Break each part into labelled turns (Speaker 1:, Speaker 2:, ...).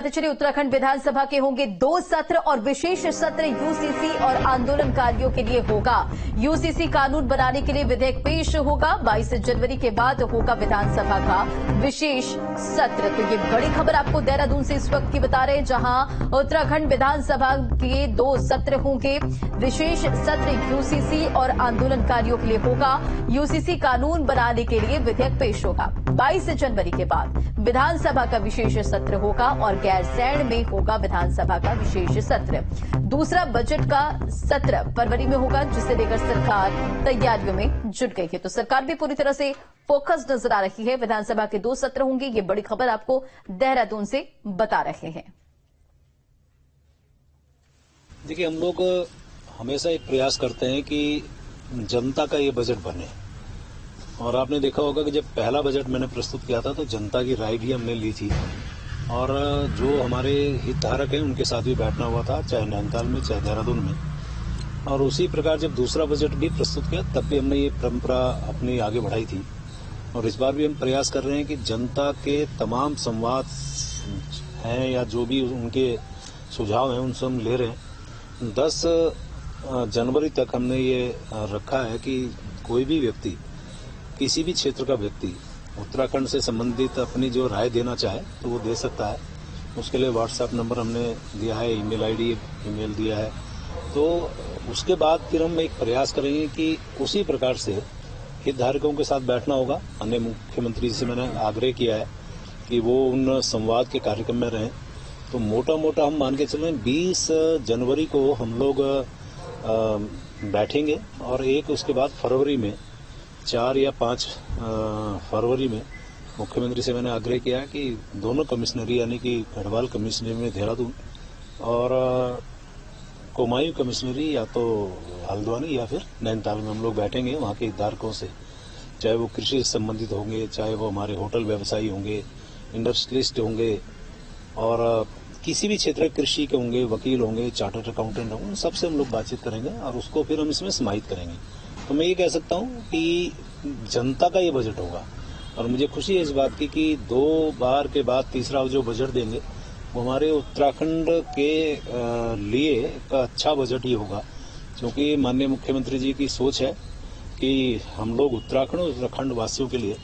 Speaker 1: चलिए, उत्तराखंड विधानसभा के होंगे 2 सत्र और विशेष सत्र यूसीसी और आंदोलनकारियों के लिए होगा। यूसीसी कानून बनाने के लिए विधेयक पेश होगा। 22 जनवरी के बाद होगा विधानसभा का विशेष सत्र। तो ये बड़ी खबर आपको देहरादून से इस वक्त की बता रहे हैं, जहां उत्तराखंड विधानसभा के 2 सत्र होंगे। विशेष सत्र यूसीसी और आंदोलनकारियों के लिए होगा। यूसीसी कानून बनाने के लिए विधेयक पेश होगा। 22 जनवरी के बाद विधानसभा का विशेष सत्र होगा और गैरसैंण में होगा विधानसभा का विशेष सत्र। दूसरा बजट का सत्र फरवरी में होगा, जिसे लेकर सरकार तैयारियों में जुट गई है। तो सरकार भी पूरी तरह से फोकस नजर आ रही है। विधानसभा के 2 सत्र होंगे, ये बड़ी खबर आपको देहरादून से बता रहे हैं।
Speaker 2: देखिए, हम लोग हमेशा एक प्रयास करते हैं कि जनता का ये बजट बने, और आपने देखा होगा कि जब पहला बजट मैंने प्रस्तुत किया था तो जनता की राय भी हमने ली थी, और जो हमारे हितधारक हैं उनके साथ भी बैठना हुआ था, चाहे नैनीताल में चाहे देहरादून में। और उसी प्रकार जब दूसरा बजट भी प्रस्तुत किया तब भी हमने ये परंपरा अपनी आगे बढ़ाई थी, और इस बार भी हम प्रयास कर रहे हैं कि जनता के तमाम संवाद हैं या जो भी उनके सुझाव हैं उनसे हम ले रहे हैं। 10 जनवरी तक हमने ये रखा है कि कोई भी व्यक्ति, किसी भी क्षेत्र का व्यक्ति उत्तराखंड से संबंधित अपनी जो राय देना चाहे तो वो दे सकता है। उसके लिए व्हाट्सएप नंबर हमने दिया है, ईमेल आईडी ईमेल दिया है। तो उसके बाद फिर हम एक प्रयास करेंगे कि उसी प्रकार से हितधारकों के साथ बैठना होगा। अन्य मुख्यमंत्री से मैंने आग्रह किया है कि वो उन संवाद के कार्यक्रम में रहें। तो मोटा मोटा हम मान के चलें 20 जनवरी को हम लोग बैठेंगे, और एक उसके बाद फरवरी में 4 या 5 फरवरी में मुख्यमंत्री से मैंने आग्रह किया है कि दोनों कमिश्नरी यानी कि गढ़वाल कमिश्नरी में देहरादून और कुमायूं कमिश्नरी या तो हल्द्वानी या फिर नैनीताल में हम लोग बैठेंगे वहाँ के हितधारकों से, चाहे वो कृषि से संबंधित होंगे, चाहे वो हमारे होटल व्यवसायी होंगे, इंडस्ट्रियलिस्ट होंगे, और किसी भी क्षेत्र के कृषि के होंगे, वकील होंगे, चार्टर्ड अकाउंटेंट होंगे, सबसे हम लोग बातचीत करेंगे और उसको फिर हम इसमें समाहित करेंगे। तो मैं ये कह सकता हूँ कि जनता का ये बजट होगा, और मुझे खुशी है इस बात की कि 2 बार के बाद तीसरा जो बजट देंगे वो हमारे उत्तराखंड के लिए एक अच्छा बजट ही होगा, क्योंकि माननीय मुख्यमंत्री जी की सोच है कि हम लोग उत्तराखंड वासियों के लिए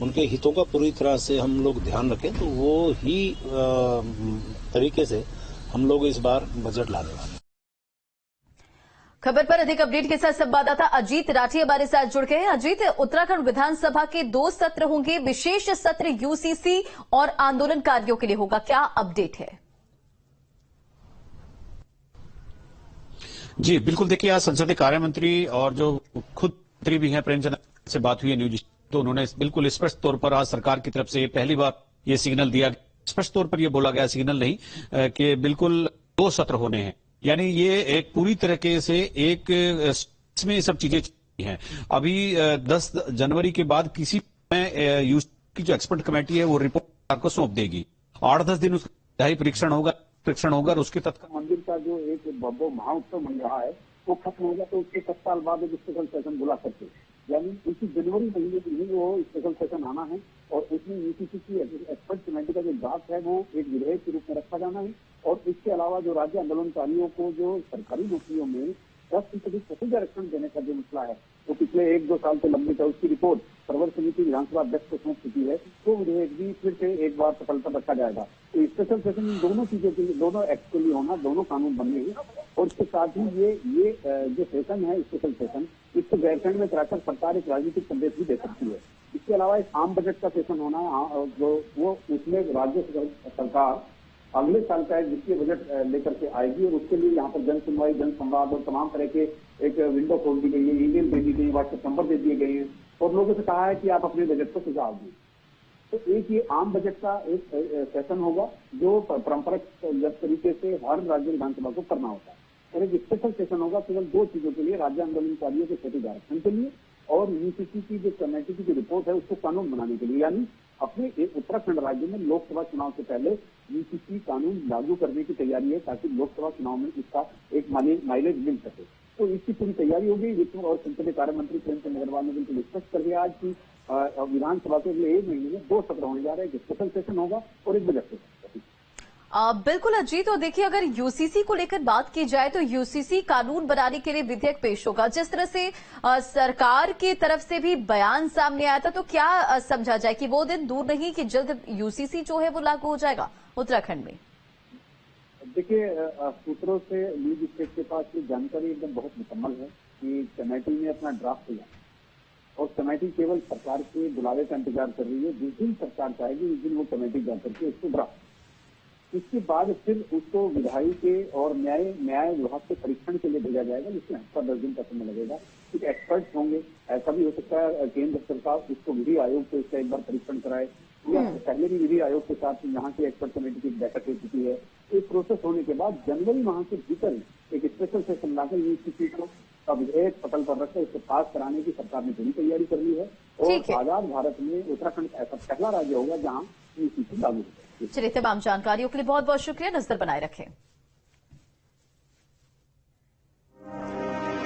Speaker 2: उनके हितों का पूरी तरह से हम लोग ध्यान रखें। तो वो ही तरीके से हम लोग इस बार बजट लाने वाले हैं।
Speaker 1: खबर पर अधिक अपडेट के साथ संवाददाता अजीत राठी हमारे साथ जुड़ गए हैं। अजीत, उत्तराखंड विधानसभा के 2 सत्र होंगे, विशेष सत्र यूसीसी और आंदोलनकारियों के लिए होगा, क्या अपडेट है?
Speaker 3: जी बिल्कुल, देखिए आज संसदीय कार्य मंत्री और जो खुद मंत्री भी हैं प्रेमचंद से बात हुई है न्यूज, तो उन्होंने बिल्कुल स्पष्ट तौर पर आज सरकार की तरफ से पहली बार ये सिग्नल दिया, स्पष्ट तौर पर ये बोला गया, सिग्नल नहीं, कि बिल्कुल 2 सत्र होने हैं। यानी ये एक पूरी तरीके से एक इसमें ये सब चीजें हैं। अभी 10 जनवरी के बाद किसी में यूसी की जो एक्सपर्ट कमेटी है वो रिपोर्ट को सौंप देगी। 8-10 दिन उसका परीक्षण होगा और उसके तत्काल
Speaker 4: मंदिर का जो एक महाउत्सव बन रहा है वो खत्म होगा, तो उसके तत्काल बाद एक स्पेशल सेशन बुला सकते हैं। यानी इसी जनवरी महीने में ही वो स्पेशल सेशन आना है, और उसमें यूसीसी की एक्सपर्ट कमेटी का जो ड्राफ्ट है वो एक विधेयक के रूप में रखा जाना है। और इसके अलावा जो राज्य आंदोलनकारियों को जो सरकारी नौकरियों में 10% प्रतिशत आरक्षण देने का जो मसला है वो पिछले 1-2 साल से लंबित है, उसकी रिपोर्ट सर्वर समिति विधानसभा अध्यक्ष को सौंप चुकी है। तो विधेयक भी फिर से एक बार सफलता रखा जाएगा। तो स्पेशल सेशन दोनों चीजों के लिए, दोनों एक्ट के लिए होना, दोनों कानून बनने, और इसके साथ ही ये जो सेशन है स्पेशल सेशन, इससे गैरसैंण में कराकर सरकार एक राजनीतिक संदेश भी दे सकती है। इसके अलावा एक आम बजट का सेशन होना, वो उसमें राज्य सरकार अगले साल का एक वित्तीय बजट लेकर के आएगी, और उसके लिए यहाँ पर जन सुनवाई, जन संवाद और तमाम तरह के एक विंडो खोल दी गई है, ईमेल दे दी गई, व्हाट्सएप नंबर दे दिए गए हैं, और लोगों से कहा है कि आप अपने बजट को सुझाव दें। तो एक ये आम बजट का एक सेशन होगा जो परंपरागत तरीके से हर राज्य विधानसभा को करना होता है, और एक स्पेशल सेशन होगा केवल 2 चीजों के लिए, राज्य आंदोलनकारियों के क्षेत्रीय आरक्षण के लिए और यूसीसी की जो कमेटी की जो रिपोर्ट है उसको कानून बनाने के लिए। यानी अपने उत्तराखंड राज्य में लोकसभा चुनाव से पहले यूसीसी कानून लागू करने की तैयारी है, ताकि लोकसभा चुनाव में इसका एक माइलेज मिल सके। तो इसकी पूरी तैयारी हो गई। वित्त और संसदीय कार्य मंत्री प्रेमचंद अग्रवाल ने बिल्कुल स्पष्ट कर दिया आज की विधानसभा के अगले 1 महीने में 2 सत्र होने जा रहे हैं, एक स्पेशल सेशन होगा और एक बजट सेशन।
Speaker 1: बिल्कुल अजीत। तो देखिए, अगर यूसीसी को लेकर बात की जाए तो यूसीसी कानून बनाने के लिए विधेयक पेश होगा। जिस तरह से सरकार की तरफ से भी बयान सामने आया था, तो क्या समझा जाए कि वो दिन दूर नहीं कि जल्द यूसीसी जो है वो लागू हो जाएगा उत्तराखंड में?
Speaker 4: देखिए, सूत्रों से न्यूज स्टेट के पास ये जानकारी एकदम बहुत मुकम्मल है कि कमेटी ने अपना ड्राफ्ट दिया और कमेटी केवल सरकार के बुलावे का इंतजार कर रही है। जिस दिन सरकार चाहेगी उस दिन वो कमेटी जा करके उसको ड्राफ्ट, इसके बाद फिर उसको विधायी के और न्याय विभाग के परीक्षण के लिए भेजा जाएगा, जिसमें हफ्ता 10 दिन का समय लगेगा। कुछ एक्सपर्ट्स होंगे, ऐसा भी हो सकता है केंद्र सरकार उसको विधि आयोग से इसका एक बार परीक्षण कराए, या पहले भी विधि आयोग के साथ यहाँ की एक्सपर्ट कमेटी की बैठक हो चुकी है। एक प्रोसेस होने के बाद जनवरी माह के भीतर एक स्पेशल सेशन लाकर यूसीसी को का विधेयक पटल पर रखकर इसको पास कराने की सरकार ने पूरी तैयारी कर ली है और आजाद भारत में उत्तराखंड ऐसा पहला राज्य होगा जहाँ यूसीसी लागू होगा।
Speaker 1: चलिए, तमाम जानकारियों के लिए बहुत बहुत शुक्रिया। नजर बनाए रखें।